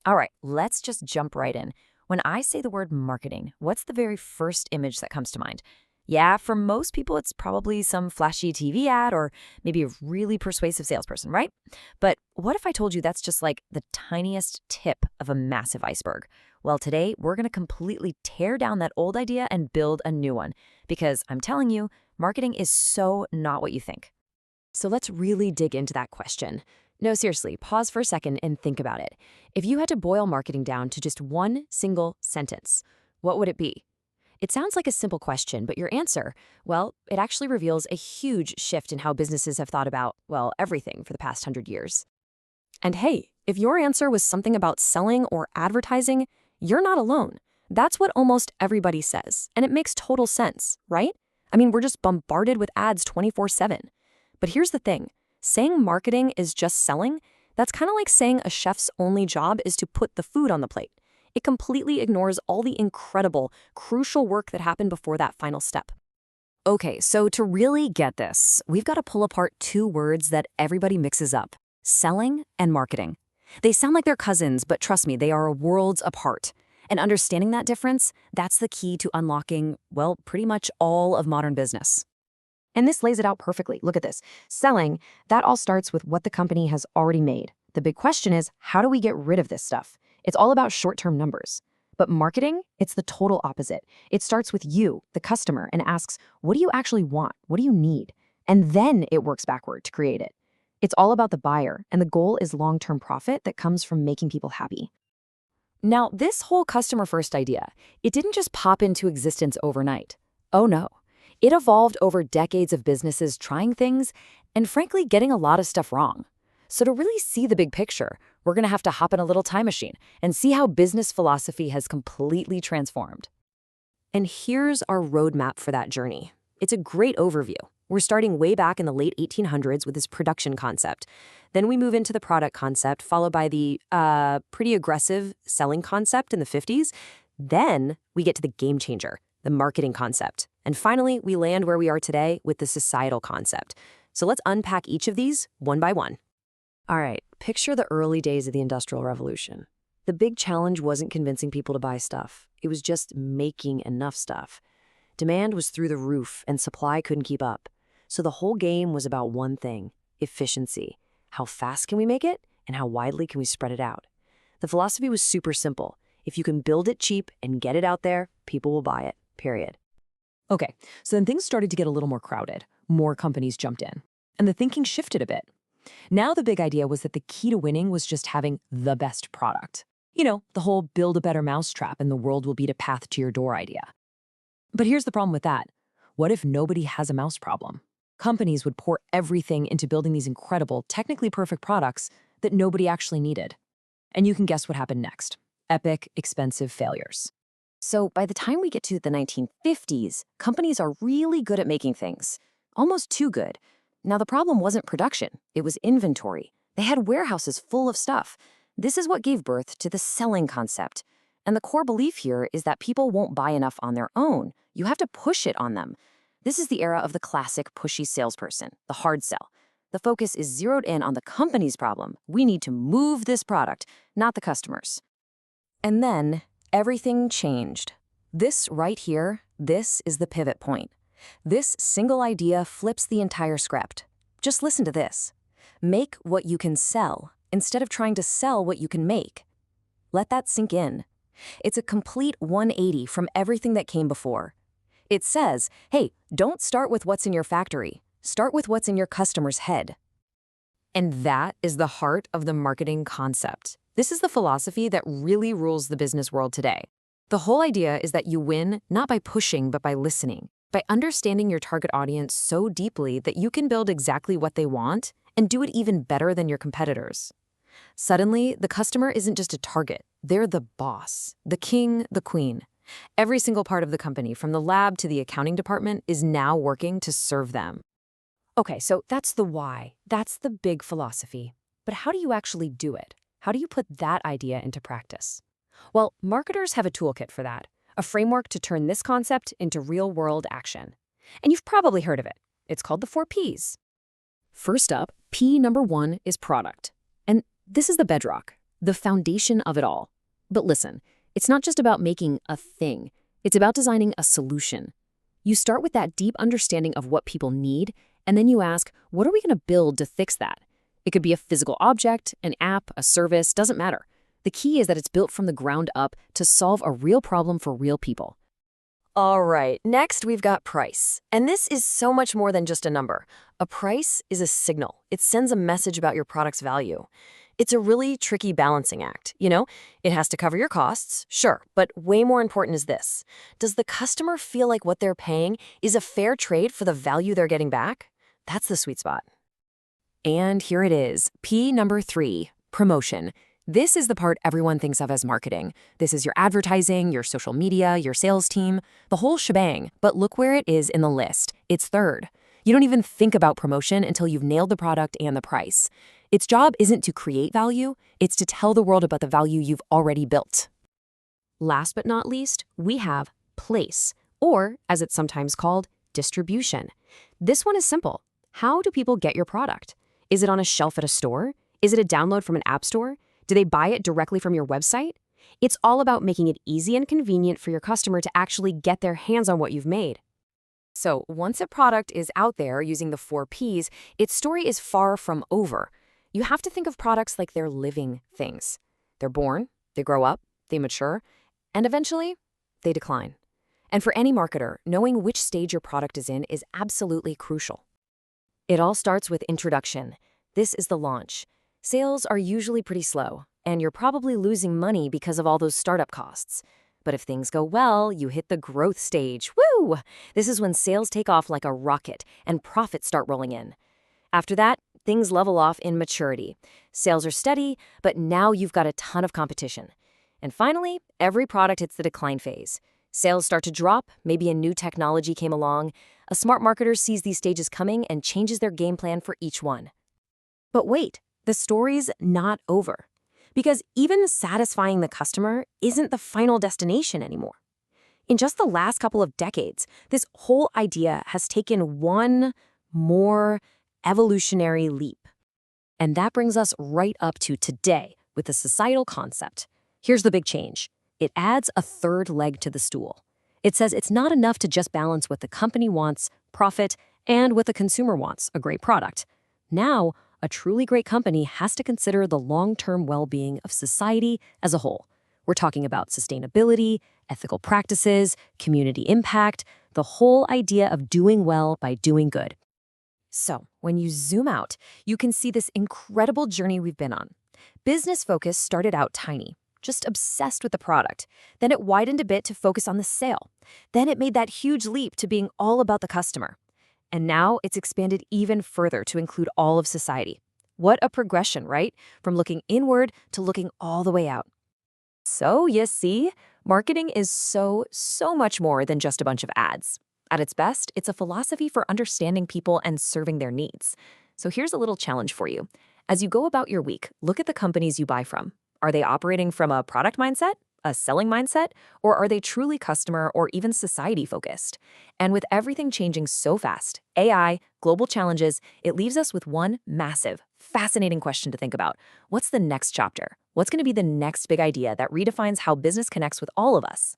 All right, let's just jump right in. When I say the word marketing, what's the very first image that comes to mind? Yeah, for most people, it's probably some flashy TV ad or maybe a really persuasive salesperson, right? But what if I told you that's just like the tiniest tip of a massive iceberg? Well, today we're going to completely tear down that old idea and build a new one. Because I'm telling you, marketing is so not what you think. So let's really dig into that question. No, seriously, pause for a second and think about it. If you had to boil marketing down to just one single sentence, what would it be? It sounds like a simple question, but your answer, well, it actually reveals a huge shift in how businesses have thought about, well, everything for the past 100 years. And hey, if your answer was something about selling or advertising, you're not alone. That's what almost everybody says, and it makes total sense, right? I mean, we're just bombarded with ads 24/7. But here's the thing, saying marketing is just selling, that's kind of like saying a chef's only job is to put the food on the plate. It completely ignores all the incredible, crucial work that happened before that final step. Okay, so to really get this, we've got to pull apart two words that everybody mixes up: selling and marketing. They sound like they're cousins, but trust me, they are worlds apart. And understanding that difference, that's the key to unlocking, well, pretty much all of modern business. And this lays it out perfectly. Look at this. Selling, that all starts with what the company has already made. The big question is, how do we get rid of this stuff? It's all about short-term numbers. But marketing, it's the total opposite. It starts with you, the customer, and asks, what do you actually want? What do you need? And then it works backward to create it. It's all about the buyer, and the goal is long-term profit that comes from making people happy. Now, this whole customer-first idea, it didn't just pop into existence overnight. Oh no. It evolved over decades of businesses trying things and frankly getting a lot of stuff wrong. So to really see the big picture, we're going to have to hop in a little time machine and see how business philosophy has completely transformed. And here's our roadmap for that journey. It's a great overview. We're starting way back in the late 1800s with this production concept. Then we move into the product concept, followed by the pretty aggressive selling concept in the 50s. Then we get to the game changer, the marketing concept. And finally, we land where we are today with the societal concept. So let's unpack each of these one by one. All right, picture the early days of the Industrial Revolution. The big challenge wasn't convincing people to buy stuff. It was just making enough stuff. Demand was through the roof and supply couldn't keep up. So the whole game was about one thing: efficiency. How fast can we make it, and how widely can we spread it out? The philosophy was super simple. If you can build it cheap and get it out there, people will buy it, period. Okay, so then things started to get a little more crowded. More companies jumped in. And the thinking shifted a bit. Now the big idea was that the key to winning was just having the best product. You know, the whole build a better mousetrap and the world will beat a path to your door idea. But here's the problem with that. What if nobody has a mouse problem? Companies would pour everything into building these incredible, technically perfect products that nobody actually needed. And you can guess what happened next. Epic, expensive failures. So by the time we get to the 1950s, companies are really good at making things. Almost too good. Now the problem wasn't production, it was inventory. They had warehouses full of stuff. This is what gave birth to the selling concept. And the core belief here is that people won't buy enough on their own. You have to push it on them. This is the era of the classic pushy salesperson, the hard sell. The focus is zeroed in on the company's problem. We need to move this product, not the customers. And then everything changed. This right here, this is the pivot point. This single idea flips the entire script. Just listen to this. Make what you can sell instead of trying to sell what you can make. Let that sink in. It's a complete 180 from everything that came before. It says, hey, don't start with what's in your factory. Start with what's in your customer's head. And that is the heart of the marketing concept. This is the philosophy that really rules the business world today. The whole idea is that you win not by pushing, but by listening, by understanding your target audience so deeply that you can build exactly what they want and do it even better than your competitors. Suddenly, the customer isn't just a target. They're the boss, the king, the queen. Every single part of the company, from the lab to the accounting department, is now working to serve them. Okay, so that's the why. That's the big philosophy. But how do you actually do it? How do you put that idea into practice? Well, marketers have a toolkit for that, a framework to turn this concept into real-world action. And you've probably heard of it. It's called the 4 Ps. First up, P number 1 is product. And this is the bedrock. The foundation of it all. But listen, it's not just about making a thing. It's about designing a solution. You start with that deep understanding of what people need, and then you ask, what are we going to build to fix that? It could be a physical object, an app, a service, doesn't matter. The key is that it's built from the ground up to solve a real problem for real people. All right, next we've got price. And this is so much more than just a number. A price is a signal. It sends a message about your product's value. It's a really tricky balancing act, you know? It has to cover your costs, sure, but way more important is this. Does the customer feel like what they're paying is a fair trade for the value they're getting back? That's the sweet spot. And here it is, P number 3, promotion. This is the part everyone thinks of as marketing. This is your advertising, your social media, your sales team, the whole shebang. But look where it is in the list. It's third. You don't even think about promotion until you've nailed the product and the price. Its job isn't to create value, it's to tell the world about the value you've already built. Last but not least, we have place, or as it's sometimes called, distribution. This one is simple. How do people get your product? Is it on a shelf at a store? Is it a download from an app store? Do they buy it directly from your website? It's all about making it easy and convenient for your customer to actually get their hands on what you've made. So once a product is out there using the 4 Ps, its story is far from over. You have to think of products like they're living things. They're born, they grow up, they mature, and eventually, they decline. And for any marketer, knowing which stage your product is in is absolutely crucial. It all starts with introduction. This is the launch. Sales are usually pretty slow, and you're probably losing money because of all those startup costs. But if things go well, you hit the growth stage. Woo! This is when sales take off like a rocket and profits start rolling in. After that, things level off in maturity. Sales are steady, but now you've got a ton of competition. And finally, every product hits the decline phase. Sales start to drop, maybe a new technology came along. A smart marketer sees these stages coming and changes their game plan for each one. But wait, the story's not over. Because even satisfying the customer isn't the final destination anymore. In just the last couple of decades, this whole idea has taken one more evolutionary leap. And that brings us right up to today with the societal concept. Here's the big change. It adds a third leg to the stool. It says it's not enough to just balance what the company wants, profit, and what the consumer wants, a great product. Now, a truly great company has to consider the long-term well-being of society as a whole. We're talking about sustainability, ethical practices, community impact, the whole idea of doing well by doing good. So, when you zoom out, you can see this incredible journey we've been on. Business Focus started out tiny, just obsessed with the product. Then it widened a bit to focus on the sale. Then it made that huge leap to being all about the customer. And now it's expanded even further to include all of society. What a progression, right? From looking inward to looking all the way out. So, you see, marketing is so much more than just a bunch of ads. At its best, it's a philosophy for understanding people and serving their needs. So here's a little challenge for you. As you go about your week, look at the companies you buy from. Are they operating from a product mindset, a selling mindset, or are they truly customer or even society focused? And with everything changing so fast, AI, global challenges, it leaves us with one massive, fascinating question to think about. What's the next chapter? What's going to be the next big idea that redefines how business connects with all of us?